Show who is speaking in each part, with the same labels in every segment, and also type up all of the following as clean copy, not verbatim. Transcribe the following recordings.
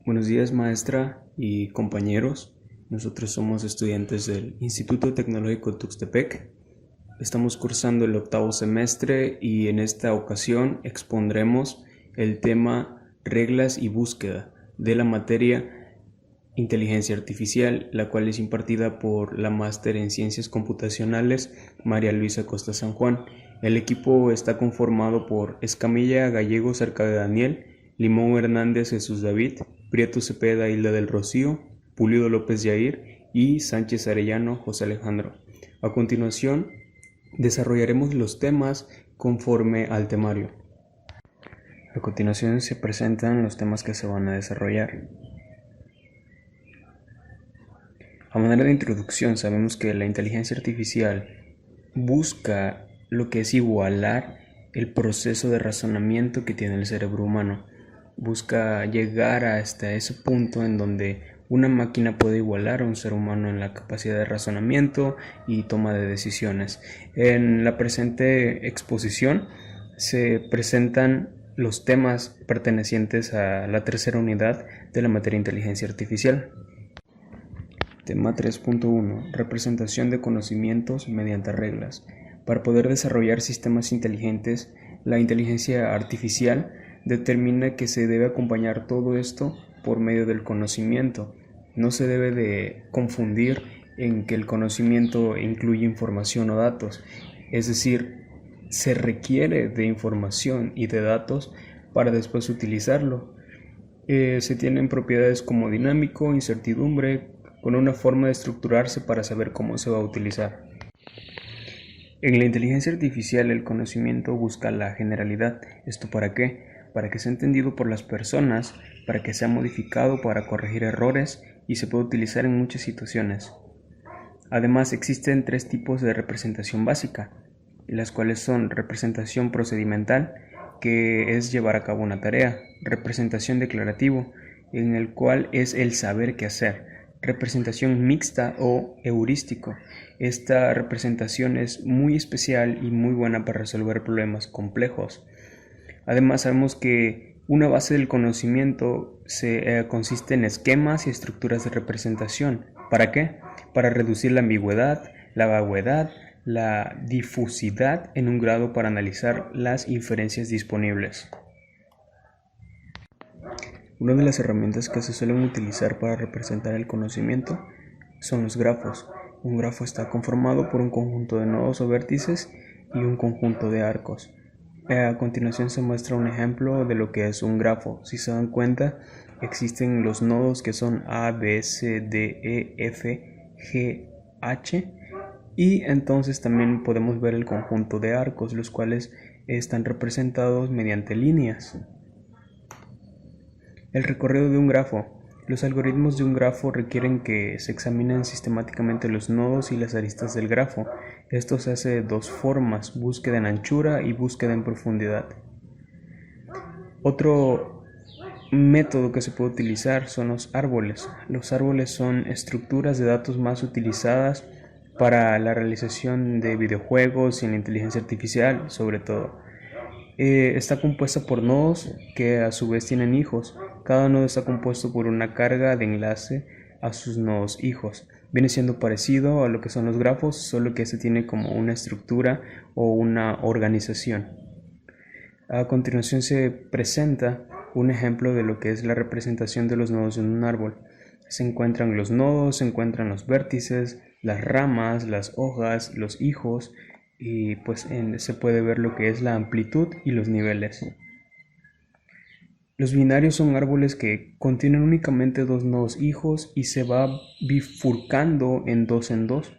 Speaker 1: Buenos días, maestra y compañeros. Nosotros somos estudiantes del Instituto Tecnológico Tuxtepec. Estamos cursando el octavo semestre y en esta ocasión expondremos el tema reglas y búsqueda de la materia Inteligencia Artificial, la cual es impartida por la máster en Ciencias Computacionales María Luisa Costa San Juan. El equipo está conformado por Escamilla Gallegos Arcadio Daniel, Limón Hernández Jesús David, Prieto Cepeda Hilda del Rocío, Pulido López Yair y Sánchez Arellano José Alejandro. A continuación, desarrollaremos los temas conforme al temario. A continuación se presentan los temas que se van a desarrollar. A manera de introducción, sabemos que la inteligencia artificial busca lo que es igualar el proceso de razonamiento que tiene el cerebro humano. Busca llegar hasta ese punto en donde una máquina puede igualar a un ser humano en la capacidad de razonamiento y toma de decisiones. En la presente exposición se presentan los temas pertenecientes a la tercera unidad de la materia inteligencia artificial. Tema 3.1. Representación de conocimientos mediante reglas. Para poder desarrollar sistemas inteligentes, la inteligencia artificial determina que se debe acompañar todo esto por medio del conocimiento. No se debe de confundir en que el conocimiento incluye información o datos. Es decir, se requiere de información y de datos para después utilizarlo. Se tienen propiedades como dinámico, incertidumbre, con una forma de estructurarse para saber cómo se va a utilizar. En la inteligencia artificial el conocimiento busca la generalidad. ¿Esto para qué? Para que sea entendido por las personas, para que sea modificado para corregir errores y se pueda utilizar en muchas situaciones. Además existen tres tipos de representación básica, las cuales son representación procedimental, que es llevar a cabo una tarea, representación declarativo, en el cual es el saber qué hacer, representación mixta o heurístico. Esta representación es muy especial y muy buena para resolver problemas complejos. Además sabemos que una base del conocimiento consiste en esquemas y estructuras de representación. ¿Para qué? Para reducir la ambigüedad, la vaguedad, la difusidad en un grado para analizar las inferencias disponibles. Una de las herramientas que se suelen utilizar para representar el conocimiento son los grafos. Un grafo está conformado por un conjunto de nodos o vértices y un conjunto de arcos. A continuación se muestra un ejemplo de lo que es un grafo. Si se dan cuenta, existen los nodos que son A, B, C, D, E, F, G, H, y entonces también podemos ver el conjunto de arcos, los cuales están representados mediante líneas. El recorrido de un grafo. Los algoritmos de un grafo requieren que se examinen sistemáticamente los nodos y las aristas del grafo. Esto se hace de dos formas, búsqueda en anchura y búsqueda en profundidad. Otro método que se puede utilizar son los árboles. Los árboles son estructuras de datos más utilizadas para la realización de videojuegos y en la inteligencia artificial, sobre todo. Está compuesta por nodos que a su vez tienen hijos. Cada nodo está compuesto por una carga de enlace a sus nodos hijos. Viene siendo parecido a lo que son los grafos, solo que este tiene como una estructura o una organización. A continuación se presenta un ejemplo de lo que es la representación de los nodos en un árbol. Se encuentran los nodos, se encuentran los vértices, las ramas, las hojas, los hijos, y pues se puede ver lo que es la amplitud y los niveles. Los binarios son árboles que contienen únicamente dos nodos hijos y se va bifurcando en dos.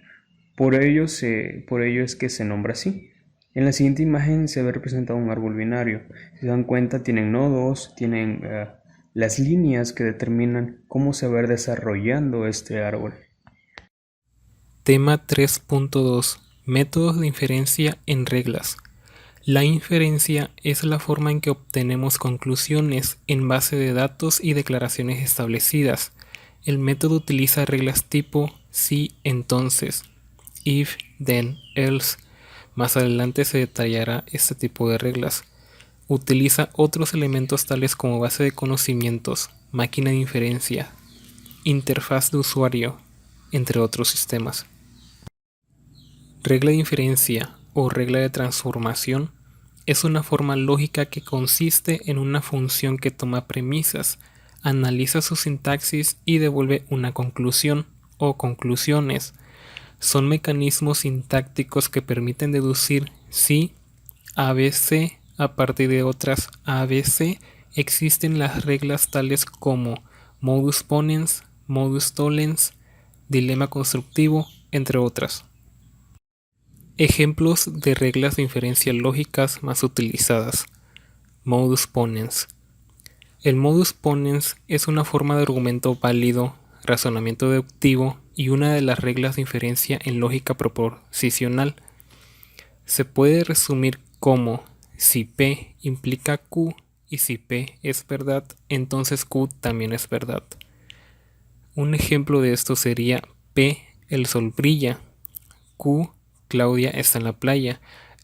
Speaker 1: Por ello es que se nombra así. En la siguiente imagen se ve representado un árbol binario. Si se dan cuenta, tienen nodos, tienen las líneas que determinan cómo se va a ir desarrollando este árbol.
Speaker 2: Tema 3.2. Métodos de inferencia en reglas. La inferencia es la forma en que obtenemos conclusiones en base de datos y declaraciones establecidas. El método utiliza reglas tipo si, entonces, if, then, else. Más adelante se detallará tipo de reglas. Utiliza otros elementos tales como base de conocimientos, máquina de inferencia, interfaz de usuario, entre otros sistemas. Regla de inferencia o regla de transformación es una forma lógica que consiste en una función que toma premisas, analiza su sintaxis y devuelve una conclusión o conclusiones. Son mecanismos sintácticos que permiten deducir si ABC a partir de otras ABC existen las reglas tales como modus ponens, modus tollens, dilema constructivo, entre otras. Ejemplos de reglas de inferencia lógicas más utilizadas. Modus ponens. El modus ponens es una forma de argumento válido, razonamiento deductivo y una de las reglas de inferencia en lógica proposicional. Se puede resumir como: si P implica Q y si P es verdad, entonces Q también es verdad. Un ejemplo de esto sería: P, el sol brilla. Q, Claudia está en la playa.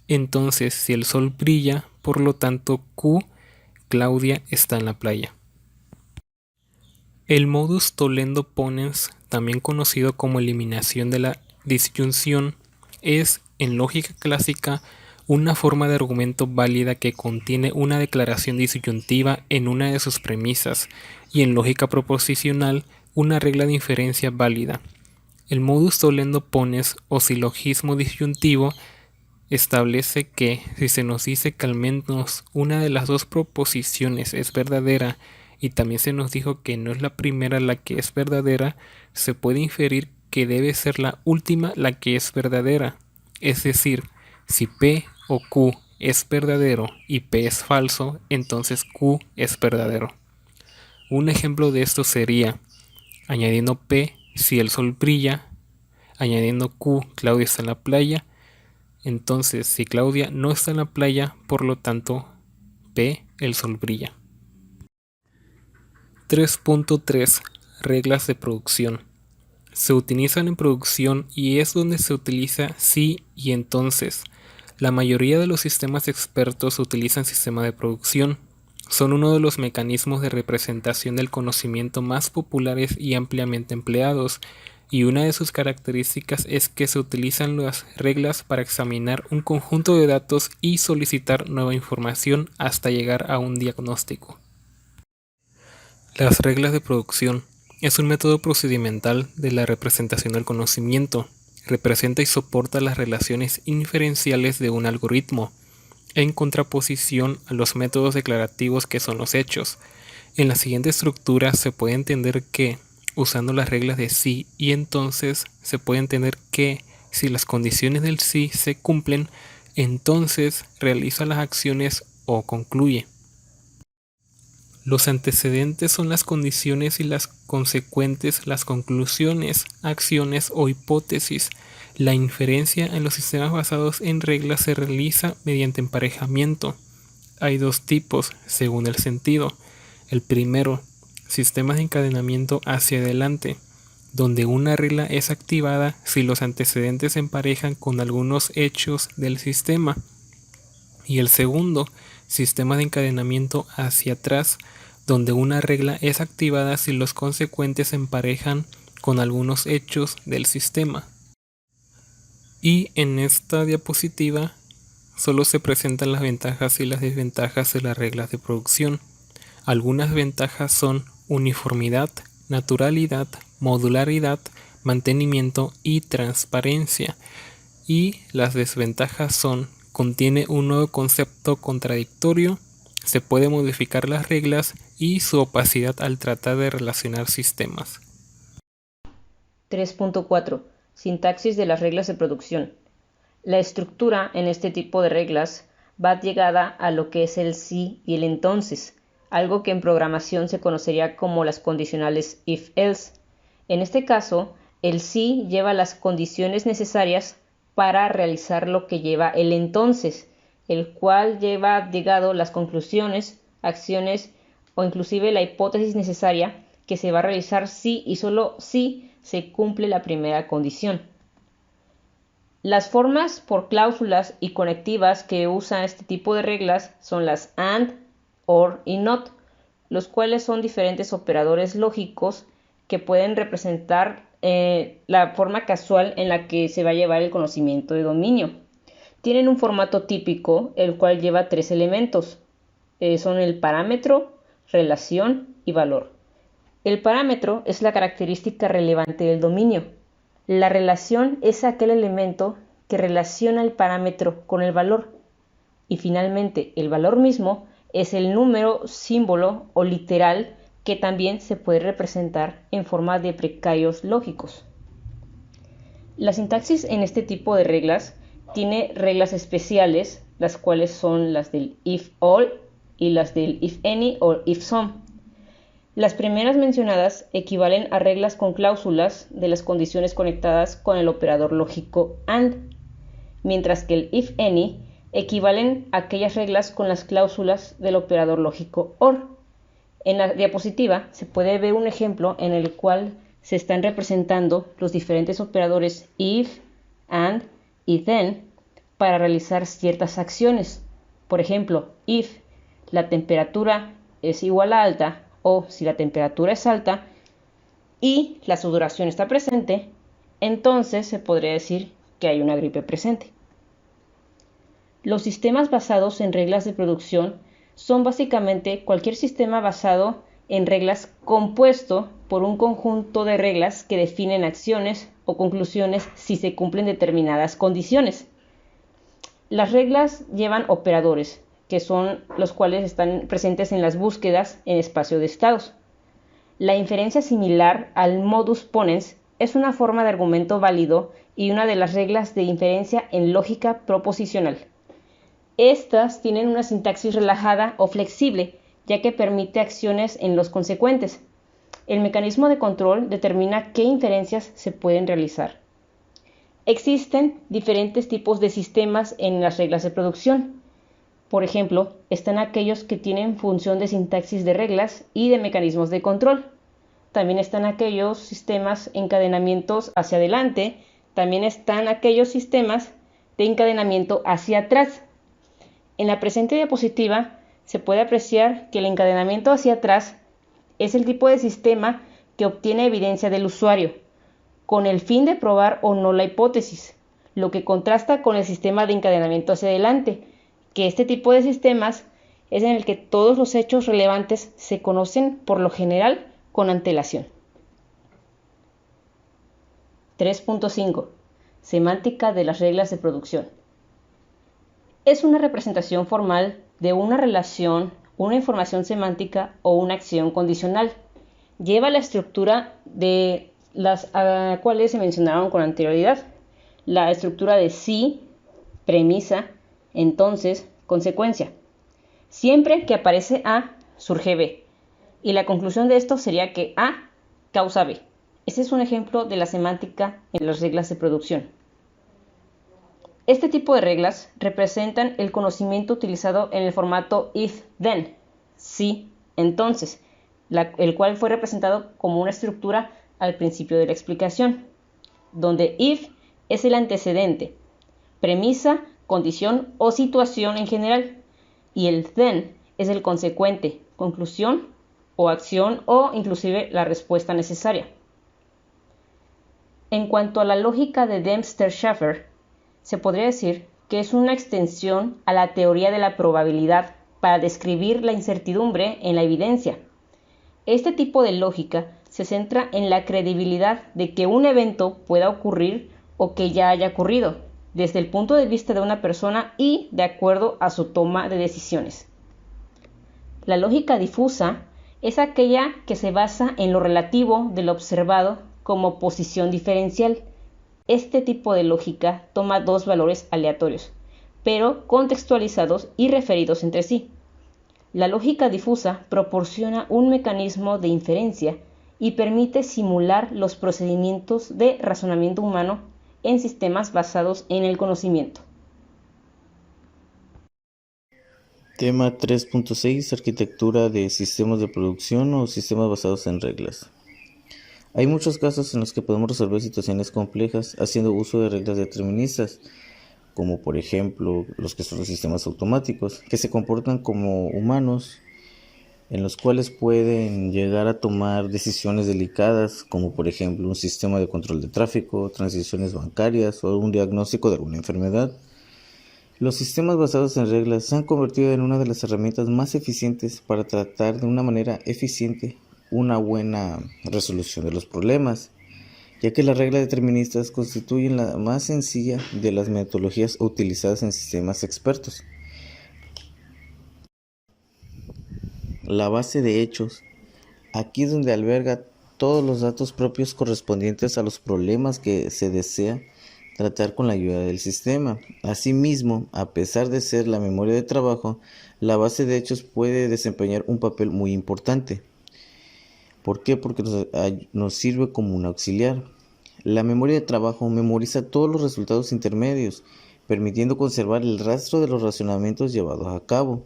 Speaker 2: Entonces, si el sol brilla, por lo tanto Q, Claudia está en la playa. El modus tollendo ponens, también conocido como eliminación de la disyunción, es, en lógica clásica, una forma de argumento válida que contiene una declaración disyuntiva en una de sus premisas, y en lógica proposicional, una regla de inferencia válida. El modus tollendo ponens o silogismo disyuntivo establece que si se nos dice que al menos una de las dos proposiciones es verdadera y también se nos dijo que no es la primera la que es verdadera, se puede inferir que debe ser la última la que es verdadera. Es decir, si P o Q es verdadero y P es falso, entonces Q es verdadero. Un ejemplo de esto sería: añadiendo P, si el sol brilla; añadiendo Q, Claudia está en la playa. Entonces, si Claudia no está en la playa, por lo tanto, P, el sol brilla. 3.3 Reglas de producción. Se utilizan en producción y es donde se utiliza sí y entonces. La mayoría de los sistemas expertos utilizan sistemas de producción. Son uno de los mecanismos de representación del conocimiento más populares y ampliamente empleados, y una de sus características es que se utilizan las reglas para examinar un conjunto de datos y solicitar nueva información hasta llegar a un diagnóstico. Las reglas de producción es un método procedimental de la representación del conocimiento. Representa y soporta las relaciones inferenciales de un algoritmo, en contraposición a los métodos declarativos que son los hechos. En la siguiente estructura se puede entender que, usando las reglas de sí y entonces, se puede entender que si las condiciones del sí se cumplen, entonces realiza las acciones o concluye. Los antecedentes son las condiciones y las consecuentes las conclusiones, acciones o hipótesis. La inferencia en los sistemas basados en reglas se realiza mediante emparejamiento. Hay dos tipos, según el sentido. El primero, sistemas de encadenamiento hacia adelante, donde una regla es activada si los antecedentes se emparejan con algunos hechos del sistema. Y el segundo, sistemas de encadenamiento hacia atrás, donde una regla es activada si los consecuentes se emparejan con algunos hechos del sistema. Y en esta diapositiva solo se presentan las ventajas y las desventajas de las reglas de producción. Algunas ventajas son uniformidad, naturalidad, modularidad, mantenimiento y transparencia. Y las desventajas son: contiene un nuevo concepto contradictorio, se puede modificar las reglas y su opacidad al tratar de relacionar sistemas.
Speaker 3: 3.4 Sintaxis de las reglas de producción. La estructura en este tipo de reglas va llegada a lo que es el sí y el entonces, algo que en programación se conocería como las condicionales if-else. En este caso, el sí lleva las condiciones necesarias para realizar lo que lleva el entonces, el cual lleva llegado las conclusiones, acciones o inclusive la hipótesis necesaria que se va a realizar si y solo si se cumple la primera condición. Las formas por cláusulas y conectivas que usa este tipo de reglas son las AND, OR y NOT. los cuales son diferentes operadores lógicos que pueden representar la forma casual en la que se va a llevar el conocimiento de dominio. Tienen un formato típico, el cual lleva 3 elementos. Son el parámetro, relación y valor. El parámetro es la característica relevante del dominio. La relación es aquel elemento que relaciona el parámetro con el valor. Y finalmente, el valor mismo es el número, símbolo o literal que también se puede representar en forma de precarios lógicos. La sintaxis en este tipo de reglas tiene reglas especiales, las cuales son las del if all y las del if any o if some. Las primeras mencionadas equivalen a reglas con cláusulas de las condiciones conectadas con el operador lógico AND, mientras que el if any equivalen a aquellas reglas con las cláusulas del operador lógico OR. En la diapositiva se puede ver un ejemplo en el cual se están representando los diferentes operadores if, and y then para realizar ciertas acciones. Por ejemplo, if la temperatura es igual a alta o si la temperatura es alta y la sudoración está presente, entonces se podría decir que hay una gripe presente. Los sistemas basados en reglas de producción son básicamente cualquier sistema basado en reglas compuesto por un conjunto de reglas que definen acciones o conclusiones si se cumplen determinadas condiciones. Las reglas llevan operadores, que son los cuales están presentes en las búsquedas en espacio de estados. La inferencia similar al modus ponens es una forma de argumento válido y una de las reglas de inferencia en lógica proposicional. Estas tienen una sintaxis relajada o flexible, ya que permite acciones en los consecuentes. El mecanismo de control determina qué inferencias se pueden realizar. Existen diferentes tipos de sistemas en las reglas de producción. Por ejemplo, están aquellos que tienen función de sintaxis de reglas y de mecanismos de control. También están aquellos sistemas encadenamientos hacia adelante. También están aquellos sistemas de encadenamiento hacia atrás. En la presente diapositiva se puede apreciar que el encadenamiento hacia atrás es el tipo de sistema que obtiene evidencia del usuario, con el fin de probar o no la hipótesis, lo que contrasta con el sistema de encadenamiento hacia adelante, que este tipo de sistemas es en el que todos los hechos relevantes se conocen por lo general con antelación. 3.5. Semántica de las reglas de producción. Es una representación formal de una relación, una información semántica o una acción condicional. Lleva la estructura de las cuales se mencionaron con anterioridad. La estructura de sí, premisa, entonces, consecuencia. Siempre que aparece A, surge B. Y la conclusión de esto sería que A causa B. Ese es un ejemplo de la semántica en las reglas de producción. Este tipo de reglas representan el conocimiento utilizado en el formato if-then, sí, entonces, el cual fue representado como una estructura al principio de la explicación, donde if es el antecedente, premisa, condición o situación en general, y el then es el consecuente, conclusión o acción o inclusive la respuesta necesaria. En cuanto a la lógica de Dempster-Shafer, se podría decir que es una extensión a la teoría de la probabilidad para describir la incertidumbre en la evidencia. Este tipo de lógica se centra en la credibilidad de que un evento pueda ocurrir o que ya haya ocurrido, desde el punto de vista de una persona y de acuerdo a su toma de decisiones. La lógica difusa es aquella que se basa en lo relativo de lo observado como posición diferencial. Este tipo de lógica toma dos valores aleatorios, pero contextualizados y referidos entre sí. La lógica difusa proporciona un mecanismo de inferencia y permite simular los procedimientos de razonamiento humano en sistemas basados en el conocimiento.
Speaker 4: Tema 3.6. Arquitectura de sistemas de producción o sistemas basados en reglas. Hay muchos casos en los que podemos resolver situaciones complejas haciendo uso de reglas deterministas, como por ejemplo los que son los sistemas automáticos, que se comportan como humanos en los cuales pueden llegar a tomar decisiones delicadas, como por ejemplo un sistema de control de tráfico, transiciones bancarias o un diagnóstico de alguna enfermedad. Los sistemas basados en reglas se han convertido en una de las herramientas más eficientes para tratar de una manera eficiente una buena resolución de los problemas, ya que las reglas deterministas constituyen la más sencilla de las metodologías utilizadas en sistemas expertos. La base de hechos, aquí es donde alberga todos los datos propios correspondientes a los problemas que se desea tratar con la ayuda del sistema. Asimismo, a pesar de ser la memoria de trabajo, la base de hechos puede desempeñar un papel muy importante. ¿Por qué? Porque nos sirve como un auxiliar. La memoria de trabajo memoriza todos los resultados intermedios, permitiendo conservar el rastro de los razonamientos llevados a cabo.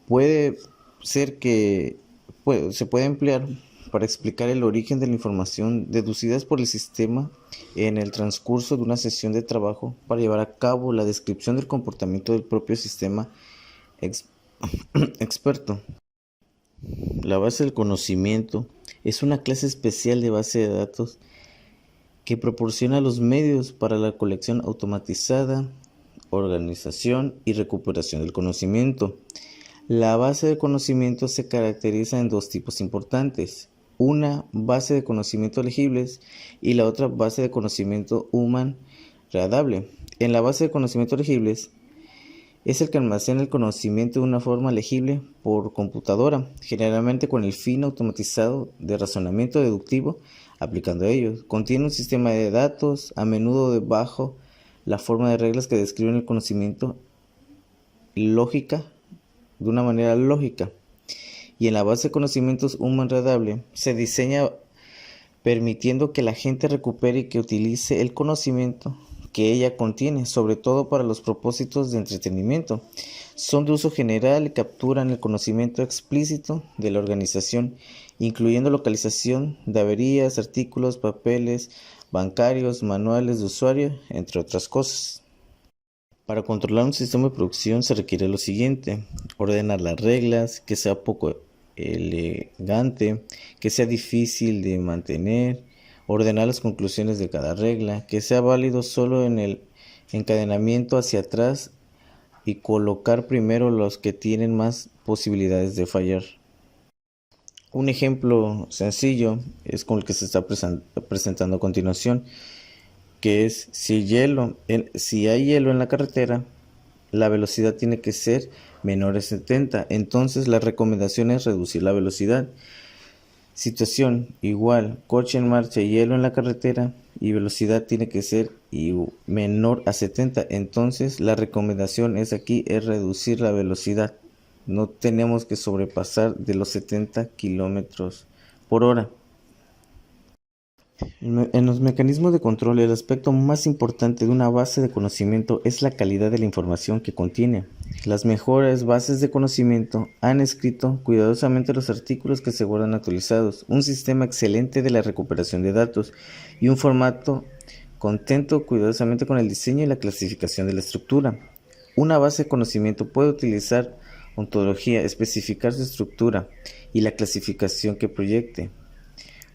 Speaker 4: Puede ser que se puede emplear para explicar el origen de la información deducidas por el sistema en el transcurso de una sesión de trabajo para llevar a cabo la descripción del comportamiento del propio sistema experto. La base del conocimiento es una clase especial de base de datos que proporciona los medios para la colección automatizada, organización y recuperación del conocimiento. La base de conocimiento se caracteriza en dos tipos importantes: una base de conocimiento legibles y la otra base de conocimiento human readable. En la base de conocimiento legibles es el que almacena el conocimiento de una forma legible por computadora, generalmente con el fin automatizado de razonamiento deductivo aplicando a ellos. Contiene un sistema de datos, a menudo bajo la forma de reglas que describen el conocimiento lógica de una manera lógica. Y en la base de conocimientos human readable se diseña permitiendo que la gente recupere y que utilice el conocimiento que ella contiene, sobre todo para los propósitos de entretenimiento. Son de uso general y capturan el conocimiento explícito de la organización, incluyendo localización de averías, artículos, papeles bancarios, manuales de usuario, entre otras cosas. Para controlar un sistema de producción se requiere lo siguiente: ordenar las reglas, que sea poco elegante, que sea difícil de mantener, ordenar las conclusiones de cada regla, que sea válido solo en el encadenamiento hacia atrás y colocar primero los que tienen más posibilidades de fallar. Un ejemplo sencillo es con el que se está presentando a continuación, que es si hay hielo en la carretera, la velocidad tiene que ser menor de 70, entonces la recomendación es reducir la velocidad. Situación igual, coche en marcha y hielo en la carretera y velocidad tiene que ser menor a 70, entonces la recomendación es reducir la velocidad. No tenemos que sobrepasar de los 70 kilómetros por hora. En los mecanismos de control, el aspecto más importante de una base de conocimiento es la calidad de la información que contiene. Las mejores bases de conocimiento han escrito cuidadosamente los artículos que se guardan actualizados, un sistema excelente de la recuperación de datos y un formato contento cuidadosamente con el diseño y la clasificación de la estructura. Una base de conocimiento puede utilizar ontología, especificar su estructura y la clasificación que proyecte.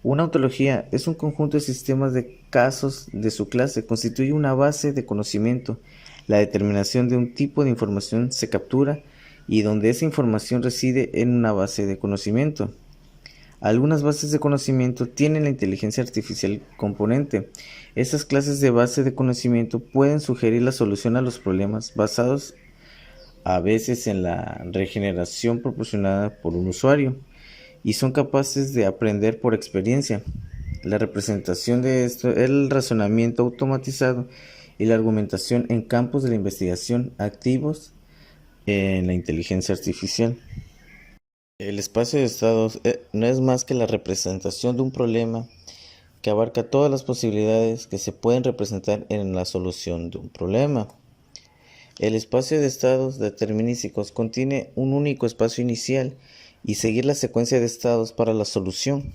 Speaker 4: Una ontología es un conjunto de sistemas de casos de su clase, constituye una base de conocimiento. La determinación de un tipo de información se captura y donde esa información reside en una base de conocimiento. Algunas bases de conocimiento tienen la inteligencia artificial componente. Estas clases de base de conocimiento pueden sugerir la solución a los problemas basados a veces en la regeneración proporcionada por un usuario, y son capaces de aprender por experiencia. La representación de esto es el razonamiento automatizado y la argumentación en campos de la investigación activos en la inteligencia artificial. El espacio de estados no es más que la representación de un problema que abarca todas las posibilidades que se pueden representar en la solución de un problema. El espacio de estados determinísticos contiene un único espacio inicial y seguir la secuencia de estados para la solución,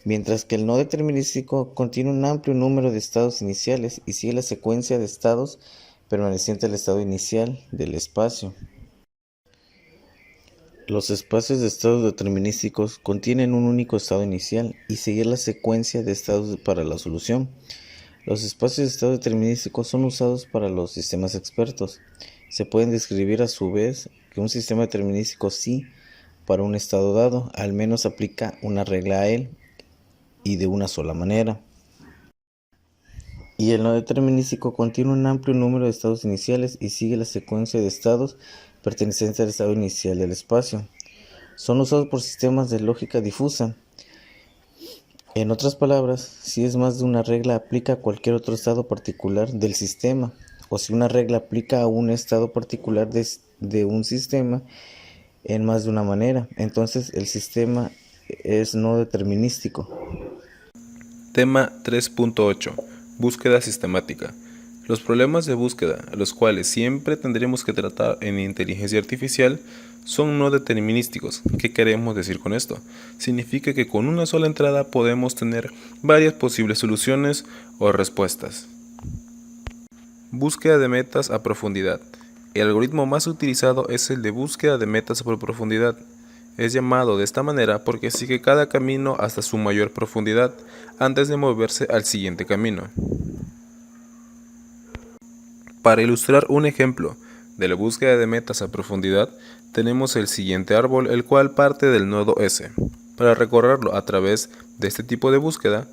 Speaker 4: mientras que el no determinístico contiene un amplio número de estados iniciales y sigue la secuencia de estados permaneciente al estado inicial del espacio. Los espacios de estados determinísticos contienen un único estado inicial y seguir la secuencia de estados para la solución. Los espacios de estado determinísticos son usados para los sistemas expertos. Se pueden describir a su vez que un sistema determinístico sí para un estado dado, al menos aplica una regla a él y de una sola manera. Y el no determinístico contiene un amplio número de estados iniciales y sigue la secuencia de estados pertenecientes al estado inicial del espacio. Son usados por sistemas de lógica difusa. En otras palabras, si es más de una regla aplica a cualquier otro estado particular del sistema, o si una regla aplica a un estado particular de un sistema en más de una manera, entonces el sistema es no determinístico.
Speaker 5: Tema 3.8. Búsqueda sistemática. Los problemas de búsqueda, los cuales siempre tendremos que tratar en inteligencia artificial, son no determinísticos. ¿Qué queremos decir con esto? Significa que con una sola entrada podemos tener varias posibles soluciones o respuestas. Búsqueda de metas a profundidad. El algoritmo más utilizado es el de búsqueda de metas por profundidad. Es llamado de esta manera porque sigue cada camino hasta su mayor profundidad antes de moverse al siguiente camino. Para ilustrar un ejemplo de la búsqueda de metas a profundidad, tenemos el siguiente árbol, el cual parte del nodo S. Para recorrerlo a través de este tipo de búsqueda,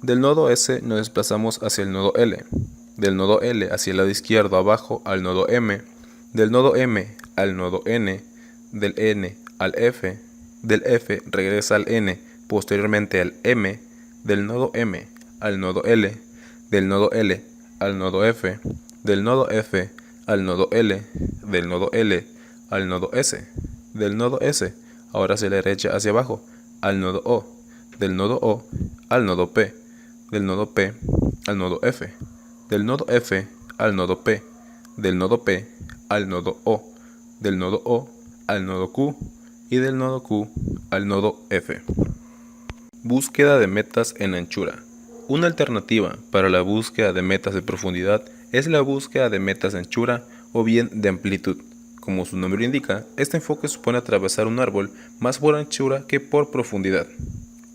Speaker 5: del nodo S nos desplazamos hacia el nodo L, del nodo L hacia el lado izquierdo abajo al nodo M, del nodo M al nodo N, del N al F, del F regresa al N, posteriormente al M, del nodo M al nodo L, del nodo L al nodo F, del nodo F al nodo L, del nodo L al nodo S, del nodo S, ahora hacia la derecha hacia abajo, al nodo O, del nodo O al nodo P, del nodo P al nodo F, del nodo F al nodo P, del nodo P al nodo O, del nodo O al nodo Q y del nodo Q al nodo F. Búsqueda de metas en anchura. Una alternativa para la búsqueda de metas de profundidad es la búsqueda de metas de anchura o bien de amplitud. Como su nombre lo indica, este enfoque supone atravesar un árbol más por anchura que por profundidad.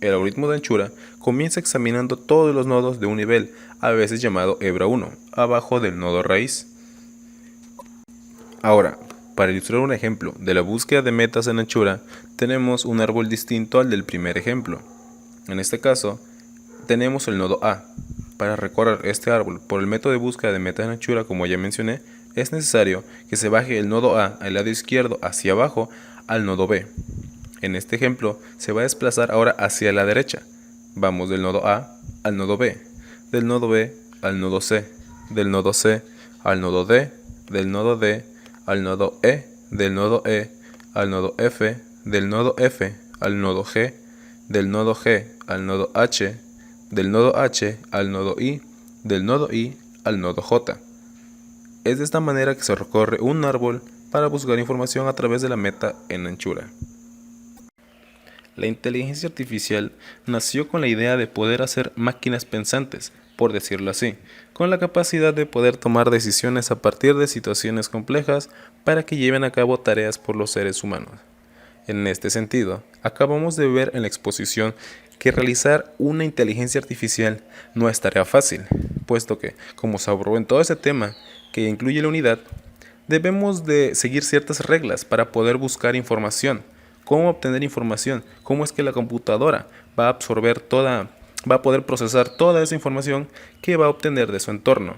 Speaker 5: El algoritmo de anchura comienza examinando todos los nodos de un nivel, a veces llamado hebra 1, abajo del nodo raíz. Ahora, para ilustrar un ejemplo de la búsqueda de metas en anchura, tenemos un árbol distinto al del primer ejemplo. En este caso, tenemos el nodo A. Para recorrer este árbol por el método de búsqueda de metas en anchura, como ya mencioné, es necesario que se baje el nodo A al lado izquierdo hacia abajo al nodo B. En este ejemplo, se va a desplazar ahora hacia la derecha. Vamos del nodo A al nodo B, del nodo B al nodo C, del nodo C al nodo D, del nodo D al nodo E, del nodo E al nodo F, del nodo F al nodo G, del nodo G al nodo H, del nodo H al nodo I, del nodo I al nodo J. Es de esta manera que se recorre un árbol para buscar información a través de la meta en anchura. La inteligencia artificial nació con la idea de poder hacer máquinas pensantes, por decirlo así, con la capacidad de poder tomar decisiones a partir de situaciones complejas para que lleven a cabo tareas por los seres humanos. En este sentido, acabamos de ver en la exposición que realizar una inteligencia artificial no es tarea fácil, puesto que, como se abordó en todo ese tema que incluye la unidad, debemos de seguir ciertas reglas para poder buscar información. ¿Cómo obtener información? ¿Cómo es que la computadora va a va a poder procesar toda esa información que va a obtener de su entorno?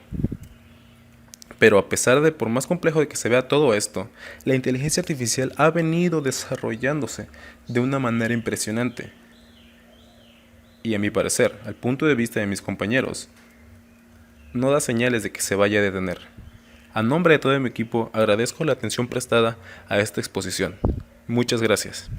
Speaker 5: Pero a pesar de, por más complejo de que se vea todo esto, la inteligencia artificial ha venido desarrollándose de una manera impresionante. Y a mi parecer, al punto de vista de mis compañeros, no da señales de que se vaya a detener. A nombre de todo mi equipo, agradezco la atención prestada a esta exposición. Muchas gracias.